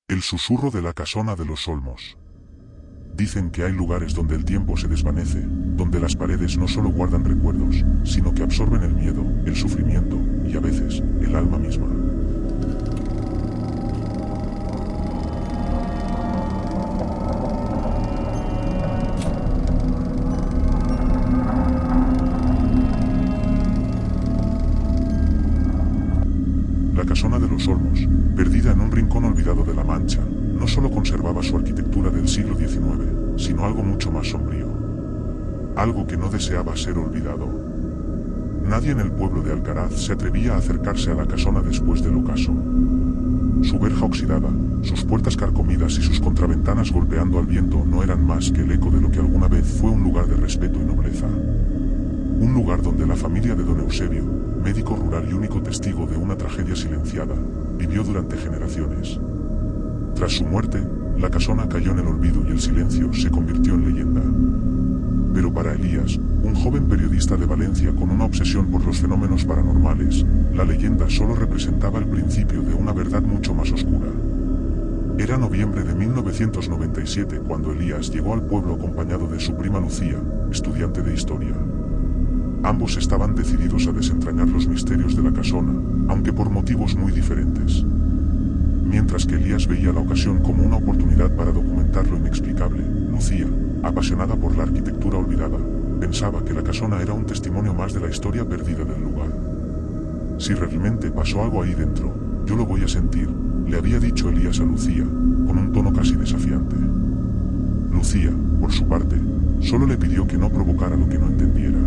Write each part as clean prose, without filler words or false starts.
El susurro de la casona de los olmos. Dicen que hay lugares donde el tiempo se desvanece, donde las paredes no solo guardan recuerdos, sino que absorben el miedo, el sufrimiento, y a veces, el alma misma. La casona de los olmos, perdida en un rincón olvidado de La Mancha, no solo conservaba su arquitectura del siglo XIX, sino algo mucho más sombrío. Algo que no deseaba ser olvidado. Nadie en el pueblo de Alcaraz se atrevía a acercarse a la casona después del ocaso. Su verja oxidada, sus puertas carcomidas y sus contraventanas golpeando al viento no eran más que el eco de lo que alguna vez fue un lugar de respeto y nobleza. Un lugar donde la familia de don Eusebio, médico rural y único testigo de una tragedia silenciada, vivió durante generaciones. Tras su muerte, la casona cayó en el olvido y el silencio se convirtió en leyenda. Pero para Elías, un joven periodista de Valencia con una obsesión por los fenómenos paranormales, la leyenda solo representaba el principio de una verdad mucho más oscura. Era noviembre de 1997 cuando Elías llegó al pueblo acompañado de su prima Lucía, estudiante de historia. Ambos estaban decididos a desentrañar los misterios de la casona, aunque por motivos muy diferentes. Mientras que Elías veía la ocasión como una oportunidad para documentar lo inexplicable, Lucía, apasionada por la arquitectura olvidada, pensaba que la casona era un testimonio más de la historia perdida del lugar. Si realmente pasó algo ahí dentro, yo lo voy a sentir, le había dicho Elías a Lucía, con un tono casi desafiante. Lucía, por su parte, solo le pidió que no provocara lo que no entendiera.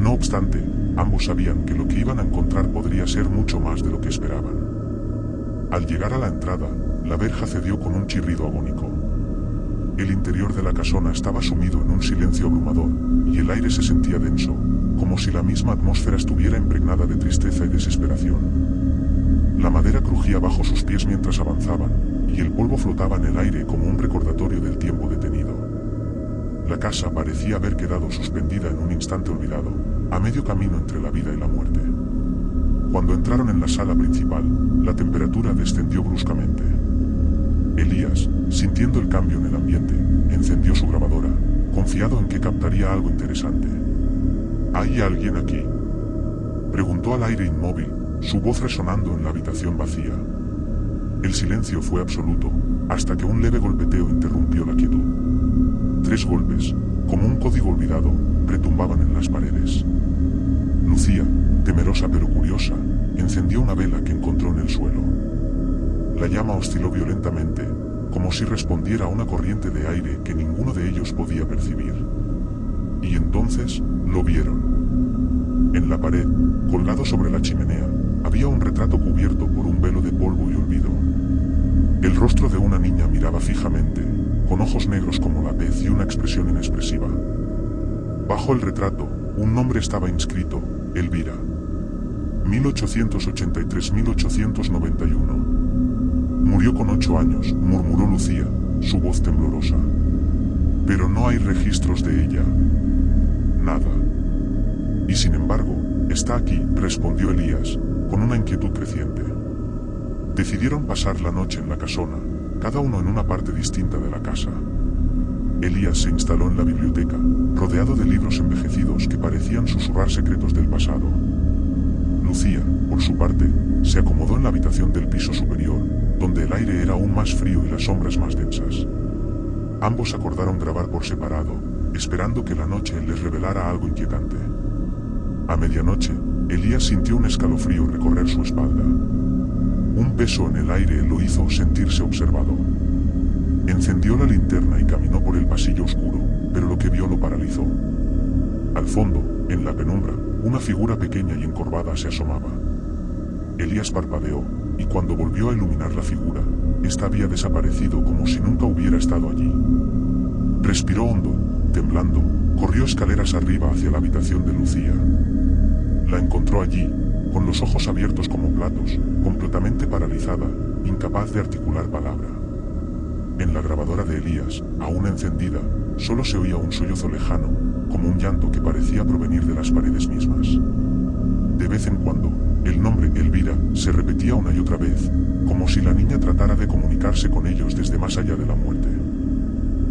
No obstante, ambos sabían que lo que iban a encontrar podría ser mucho más de lo que esperaban. Al llegar a la entrada, la verja cedió con un chirrido agónico. El interior de la casona estaba sumido en un silencio abrumador, y el aire se sentía denso, como si la misma atmósfera estuviera impregnada de tristeza y desesperación. La madera crujía bajo sus pies mientras avanzaban, y el polvo flotaba en el aire como un recordatorio del tiempo detenido. La casa parecía haber quedado suspendida en un instante olvidado, a medio camino entre la vida y la muerte. Cuando entraron en la sala principal, la temperatura descendió bruscamente. Elías, sintiendo el cambio en el ambiente, encendió su grabadora, confiado en que captaría algo interesante. ¿Hay alguien aquí?, preguntó al aire inmóvil, su voz resonando en la habitación vacía. El silencio fue absoluto, hasta que un leve golpeteo interrumpió la quietud. 3 golpes, como un código olvidado, retumbaban en las paredes. Lucía, temerosa pero curiosa, encendió una vela que encontró en el suelo. La llama osciló violentamente, como si respondiera a una corriente de aire que ninguno de ellos podía percibir. Y entonces, lo vieron. En la pared, colgado sobre la chimenea, había un retrato cubierto por un velo de polvo y olvido. El rostro de una niña miraba fijamente, con ojos negros como la pez y una expresión inexpresiva. Bajo el retrato, un nombre estaba inscrito: Elvira. 1883-1891. Murió con 8 años, murmuró Lucía, su voz temblorosa. Pero no hay registros de ella. Nada. Y sin embargo, está aquí, respondió Elías, con una inquietud creciente. Decidieron pasar la noche en la casona, cada uno en una parte distinta de la casa. Elías se instaló en la biblioteca, rodeado de libros envejecidos que parecían susurrar secretos del pasado. Lucía, por su parte, se acomodó en la habitación del piso superior, donde el aire era aún más frío y las sombras más densas. Ambos acordaron grabar por separado, esperando que la noche les revelara algo inquietante. A medianoche, Elías sintió un escalofrío recorrer su espalda. Un peso en el aire lo hizo sentirse observado. Encendió la linterna y caminó por el pasillo oscuro, pero lo que vio lo paralizó. Al fondo, en la penumbra, una figura pequeña y encorvada se asomaba. Elías parpadeó, y cuando volvió a iluminar la figura, ésta había desaparecido como si nunca hubiera estado allí. Respiró hondo, temblando, corrió escaleras arriba hacia la habitación de Lucía. La encontró allí, con los ojos abiertos como platos, completamente paralizada, incapaz de articular palabra. En la grabadora de Elías, aún encendida, solo se oía un sollozo lejano, como un llanto que parecía provenir de las paredes mismas. De vez en cuando, El nombre Elvira se repetía una y otra vez, como si la niña tratara de comunicarse con ellos desde más allá de la muerte.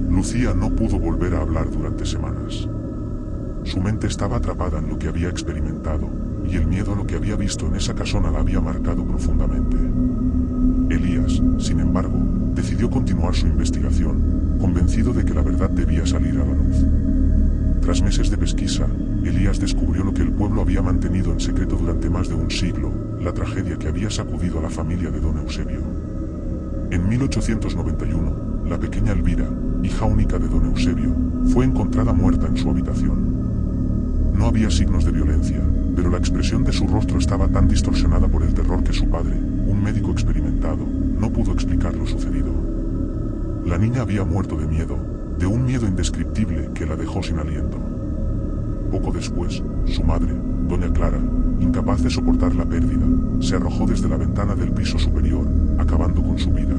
Lucía no pudo volver a hablar durante semanas. Su mente estaba atrapada en lo que había experimentado, y el miedo a lo que había visto en esa casona la había marcado profundamente. Elías, sin embargo, decidió continuar su investigación, convencido de que la verdad debía salir a la luz. Tras meses de pesquisa, Elías descubrió lo que el pueblo había mantenido en secreto durante más de un siglo, la tragedia que había sacudido a la familia de don Eusebio. En 1891, la pequeña Elvira, hija única de don Eusebio, fue encontrada muerta en su habitación. No había signos de violencia, pero la expresión de su rostro estaba tan distorsionada por el terror que su padre, un médico experimentado, no pudo explicar lo sucedido. La niña había muerto de miedo, de un miedo indescriptible que la dejó sin aliento. Poco después, su madre, doña Clara, incapaz de soportar la pérdida, se arrojó desde la ventana del piso superior, acabando con su vida.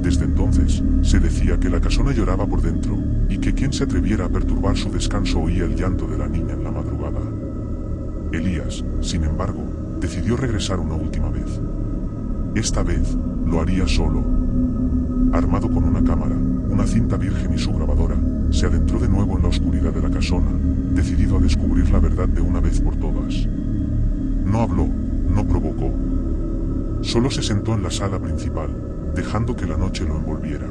Desde entonces, se decía que la casona lloraba por dentro, y que quien se atreviera a perturbar su descanso oía el llanto de la niña en la madrugada. Elías, sin embargo, decidió regresar una última vez. Esta vez, lo haría solo. Armado con una cámara, una cinta virgen y su grabadora, se adentró de nuevo en la oscuridad de la casona, decidido a descubrir la verdad de una vez por todas. No habló, no provocó. Solo se sentó en la sala principal, dejando que la noche lo envolviera.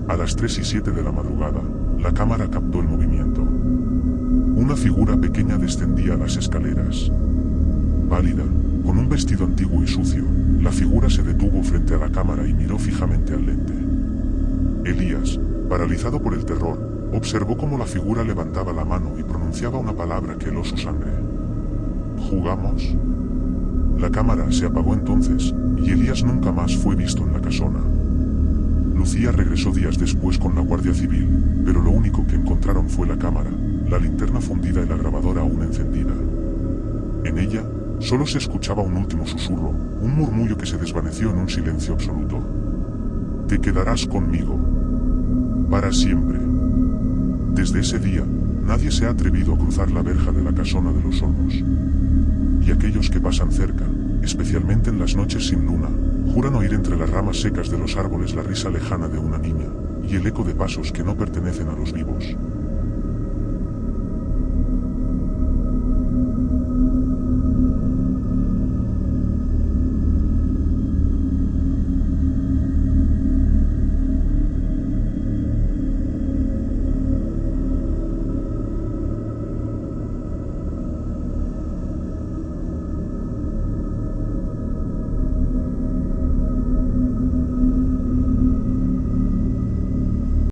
A las 3:07 de la madrugada, la cámara captó el movimiento. Una figura pequeña descendía las escaleras. Pálida, con un vestido antiguo y sucio, la figura se detuvo frente a la cámara y miró fijamente al lente. Elías, paralizado por el terror, observó cómo la figura levantaba la mano y pronunciaba una palabra que heló su sangre. ¿Jugamos? La cámara se apagó entonces, y Elías nunca más fue visto en la casona. Lucía regresó días después con la Guardia Civil, pero lo único que encontraron fue la cámara, la linterna fundida y la grabadora aún encendida. En ella, solo se escuchaba un último susurro, un murmullo que se desvaneció en un silencio absoluto. Te quedarás conmigo. Para siempre. Desde ese día, nadie se ha atrevido a cruzar la verja de la casona de los Olmos. Y aquellos que pasan cerca, especialmente en las noches sin luna, juran oír entre las ramas secas de los árboles la risa lejana de una niña, y el eco de pasos que no pertenecen a los vivos.